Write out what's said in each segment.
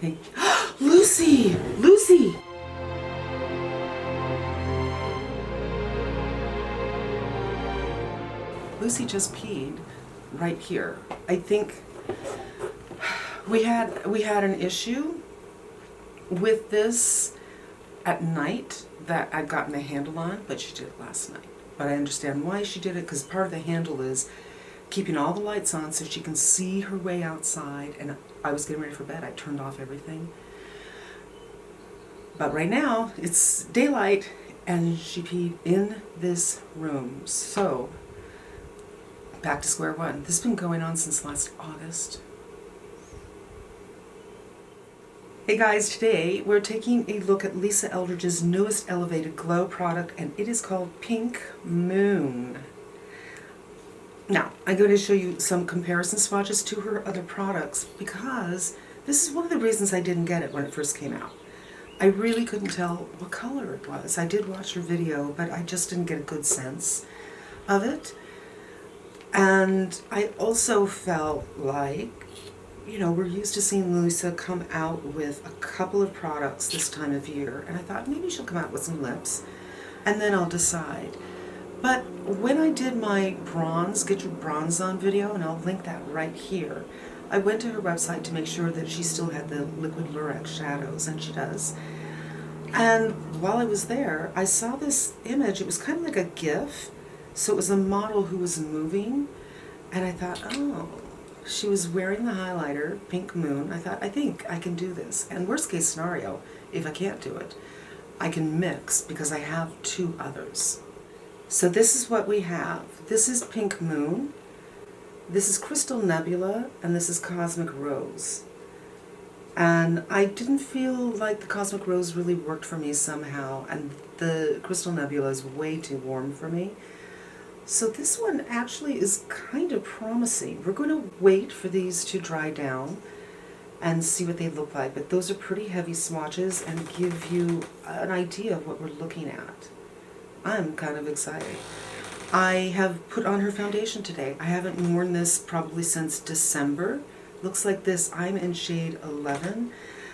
Hey, Lucy! Lucy! Lucy just peed right here. I think we had an issue with this at night that I'd gotten a handle on, but she did it last night. But I understand why she did it, because part of the handle is keeping all the lights on so she can see her way outside. And I was getting ready for bed. I turned off everything. But right now, it's daylight, and she peed in this room. So, back to square one. This has been going on since last August. Hey guys, today we're taking a look at Lisa Eldridge's newest Elevated Glow product, and it is called Pink Moon. Now, I'm going to show you some comparison swatches to her other products, because this is one of the reasons I didn't get it when it first came out. I really couldn't tell what color it was. I did watch her video, but I just didn't get a good sense of it. And I also felt like, you know, we're used to seeing Lisa come out with a couple of products this time of year, and I thought maybe she'll come out with some lips, and then I'll decide. But when I did my bronze, Get Your Bronze On video, and I'll link that right here, I went to her website to make sure that she still had the liquid lurex shadows, and she does. And while I was there, I saw this image. It was kind of like a GIF, so it was a model who was moving, and I thought, oh, she was wearing the highlighter, Pink Moon. I thought, I think I can do this. And worst case scenario, if I can't do it, I can mix, because I have two others. So this is what we have. This is Pink Moon, this is Crystal Nebula, and this is Cosmic Rose. And I didn't feel like the Cosmic Rose really worked for me somehow, and the Crystal Nebula is way too warm for me. So this one actually is kind of promising. We're going to wait for these to dry down and see what they look like, but those are pretty heavy swatches and give you an idea of what we're looking at. I'm kind of excited. I have put on her foundation today. I haven't worn this probably since December. Looks like this. I'm in shade 11,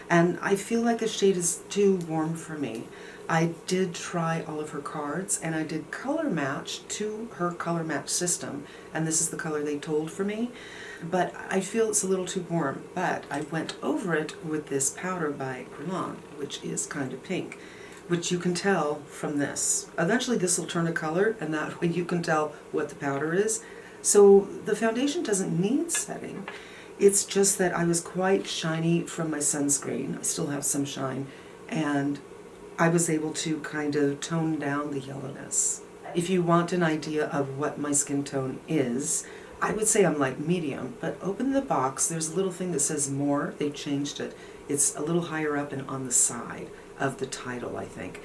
and I feel like the shade is too warm for me. I did try all of her cards, and I did color match to her color match system, and this is the color they told for me, but I feel it's a little too warm. But I went over it with this powder by Guerlain, which is kind of pink, which you can tell from this. Eventually this will turn a color, and that way you can tell what the powder is. So the foundation doesn't need setting. It's just that I was quite shiny from my sunscreen. I still have some shine, and I was able to kind of tone down the yellowness. If you want an idea of what my skin tone is, I would say I'm like medium, but open the box, there's a little thing that says more. They changed it. It's a little higher up and on the side of the title, I think.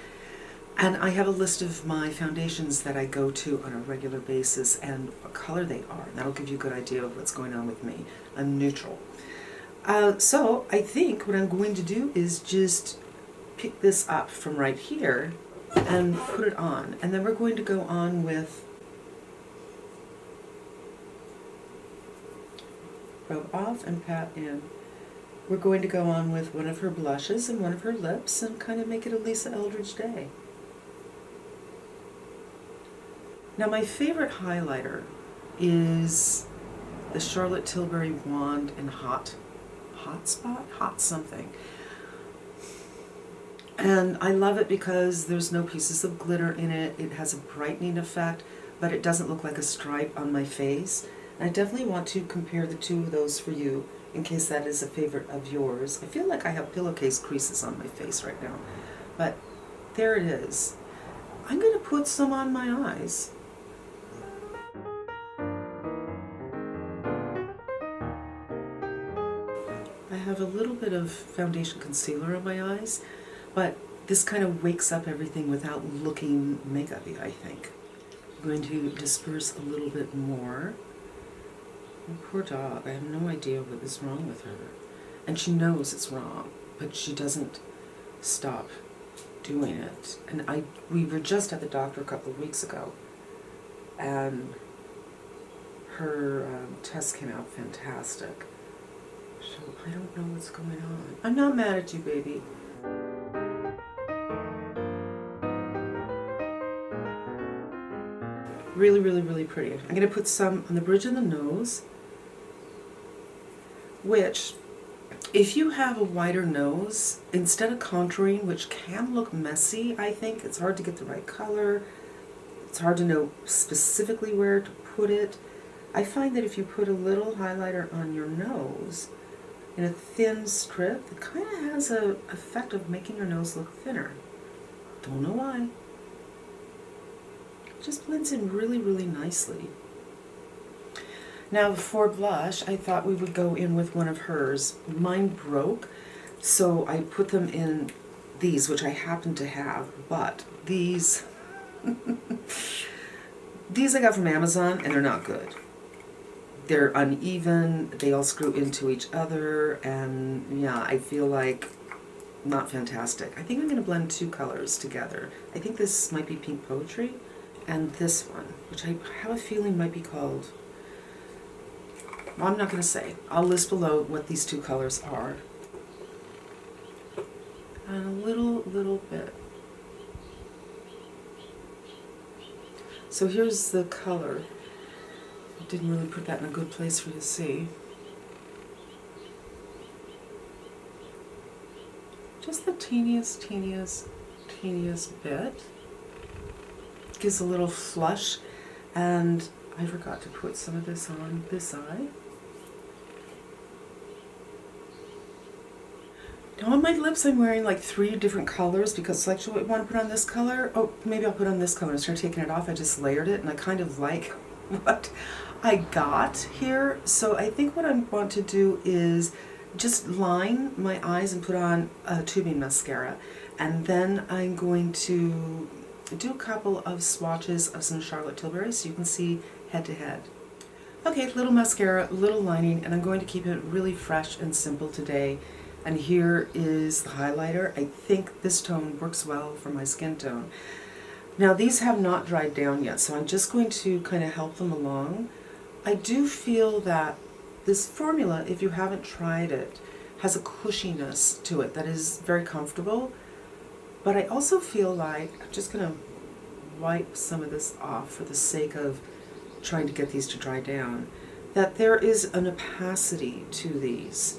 And I have a list of my foundations that I go to on a regular basis and what color they are. That'll give you a good idea of what's going on with me. I'm neutral. So I think what I'm going to do is just pick this up from right here and put it on. And then we're going to go on with rub off and pat in. We're going to go on with one of her blushes and one of her lips and kind of make it a Lisa Eldridge day. Now my favorite highlighter is the Charlotte Tilbury Wand in Hot something. And I love it because there's no pieces of glitter in it. It has a brightening effect, but it doesn't look like a stripe on my face. And I definitely want to compare the two of those for you, in case that is a favorite of yours. I feel like I have pillowcase creases on my face right now, but there it is. I'm going to put some on my eyes. I have a little bit of foundation concealer on my eyes, but this kind of wakes up everything without looking makeup-y, I think. I'm going to disperse a little bit more. Oh, poor dog, I have no idea what is wrong with her. And she knows it's wrong, but she doesn't stop doing it. And we were just at the doctor a couple of weeks ago, and her test came out fantastic. So I don't know what's going on. I'm not mad at you, baby. Really, really, really pretty. I'm going to put some on the bridge of the nose, which, if you have a wider nose, instead of contouring, which can look messy, I think, it's hard to get the right color, it's hard to know specifically where to put it. I find that if you put a little highlighter on your nose in a thin strip, it kind of has an effect of making your nose look thinner. Don't know why. Just blends in really, really nicely. Now for blush, I thought we would go in with one of hers. Mine broke, so I put them in these, which I happen to have, but these, these I got from Amazon, and they're not good. They're uneven, they all screw into each other, and yeah, I feel like not fantastic. I think I'm going to blend two colors together. I think this might be Pink Poetry, and this one, which I have a feeling might be called, well, I'm not going to say. I'll list below what these two colors are. And a little bit. So here's the color. I didn't really put that in a good place for you to see. Just the teeniest bit. Gives a little flush, and I forgot to put some of this on this eye. Now on my lips I'm wearing like 3 different colors because like, do I want to put on this color? Oh, maybe I'll put on this color. Instead of taking it off, I just layered it, and I kind of like what I got here. So I think what I want to do is just line my eyes and put on a tubing mascara, and then I'm going to do a couple of swatches of some Charlotte Tilbury so you can see head to head. Okay, little mascara, little lining, and I'm going to keep it really fresh and simple today. And here is the highlighter. I think this tone works well for my skin tone. Now these have not dried down yet, so I'm just going to kind of help them along. I do feel that this formula, if you haven't tried it, has a cushiness to it that is very comfortable. But I also feel like I'm just going to wipe some of this off for the sake of trying to get these to dry down. That there is an opacity to these,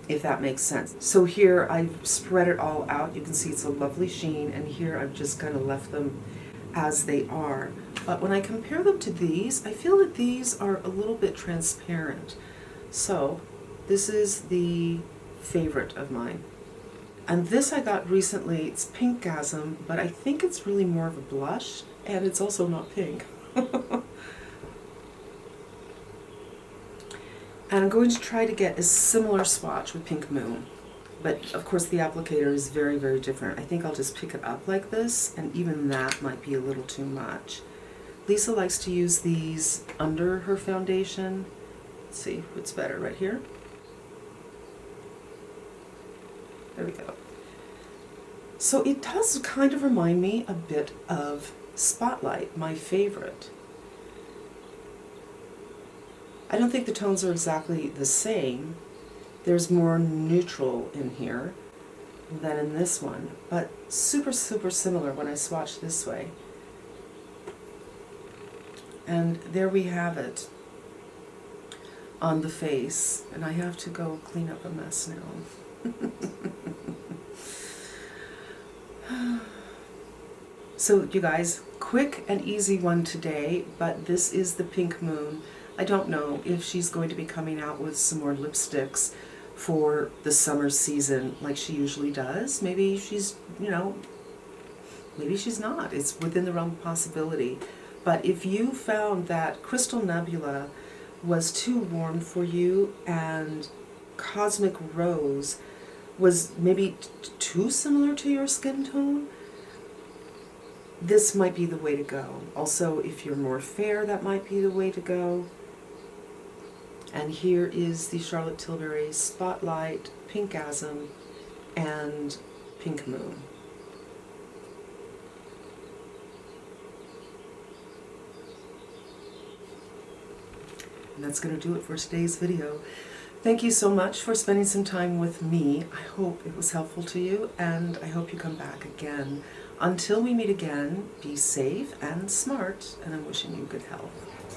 if that makes sense. So here I've spread it all out. You can see it's a lovely sheen, and here I've just kind of left them as they are. But when I compare them to these, I feel that these are a little bit transparent. So this is the favorite of mine. And this I got recently. It's Pinkgasm, but I think it's really more of a blush, and it's also not pink. And I'm going to try to get a similar swatch with Pink Moon. But of course the applicator is very, very different. I think I'll just pick it up like this, and even that might be a little too much. Lisa likes to use these under her foundation. Let's see what's better, right here. There we go. So it does kind of remind me a bit of Spotlight, my favorite. I don't think the tones are exactly the same. There's more neutral in here than in this one, but super, super similar when I swatch this way. And there we have it on the face, and I have to go clean up a mess now. So you guys, quick and easy one today, but this is the Pink Moon. I don't know if she's going to be coming out with some more lipsticks for the summer season like she usually does. Maybe she's, you know, maybe she's not. It's within the realm of possibility. But if you found that Crystal Nebula was too warm for you and Cosmic Rose was maybe too similar to your skin tone, this might be the way to go. Also, if you're more fair, that might be the way to go. And here is the Charlotte Tilbury Spotlight, Pinkgasm, and Pink Moon. And that's going to do it for today's video. Thank you so much for spending some time with me. I hope it was helpful to you, and I hope you come back again. Until we meet again, be safe and smart, and I'm wishing you good health.